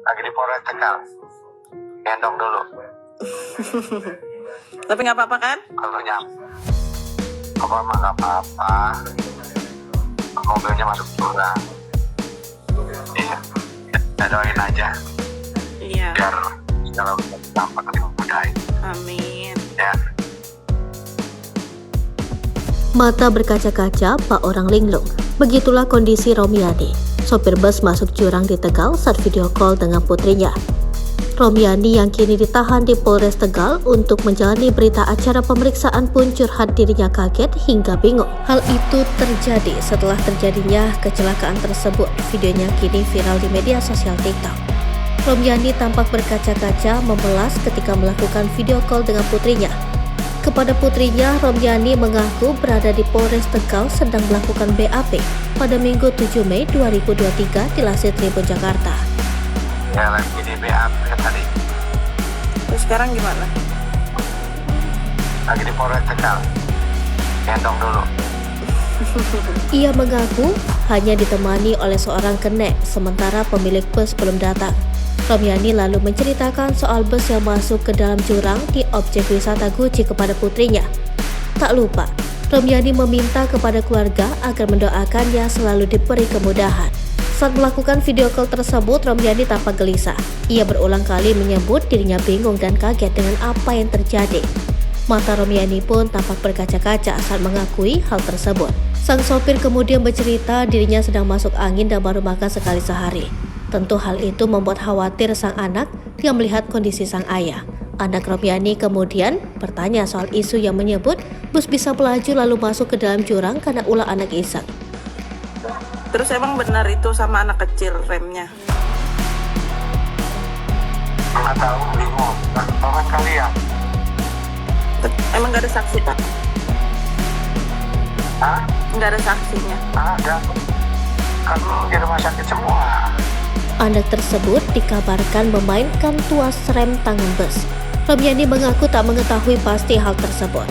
Lagi di Polres Tegal. Gendong dulu. Tapi nggak apa-apa kan? Kalau apa mah nggak apa-apa. Mobilnya masuk jurang. Iya. Ya doain aja. Iya. Biar kalau dampak dimudahin. Amin. Ya. Mata berkaca-kaca, Pak orang linglung. Begitulah kondisi Romiani. Sopir bus masuk jurang di Tegal saat video call dengan putrinya. Romiani yang kini ditahan di Polres Tegal untuk menjalani berita acara pemeriksaan pun curhat dirinya kaget hingga bingung. Hal itu terjadi setelah terjadinya kecelakaan tersebut. Videonya kini viral di media sosial TikTok. Romiani tampak berkaca-kaca memelas ketika melakukan video call dengan putrinya. Kepada putrinya, Romiani mengaku berada di Polres Tegal sedang melakukan BAP pada Minggu 7 Mei 2023 di Lasir Tribun, Jakarta. Ya lagi di BAP tadi. Terus sekarang gimana? Lagi di Polres Tegal. Gendong dulu. Ia mengaku hanya ditemani oleh seorang kenek, sementara pemilik bus belum datang. Romiani lalu menceritakan soal bus yang masuk ke dalam jurang di objek wisata Guci kepada putrinya. Tak lupa, Romiani meminta kepada keluarga agar mendoakannya selalu diberi kemudahan. Saat melakukan video call tersebut, Romiani tampak gelisah. Ia berulang kali menyebut dirinya bingung dan kaget dengan apa yang terjadi. Mata Romiani pun tampak berkaca-kaca saat mengakui hal tersebut. Sang sopir kemudian bercerita dirinya sedang masuk angin dan baru makan sekali sehari. Tentu hal itu membuat khawatir sang anak yang melihat kondisi sang ayah. Anak Romiani kemudian bertanya soal isu yang menyebut bus bisa melaju lalu masuk ke dalam jurang karena ulah anak iseng. Terus emang benar itu sama anak kecil remnya? Nggak tahu, bingung. Orang kalian. Emang nggak ada saksi, Pak? Hah? Nggak ada saksinya? Ada. Kan di rumah sakit semua. Anak tersebut dikabarkan memainkan tuas rem tangan bus. Romiani mengaku tak mengetahui pasti hal tersebut.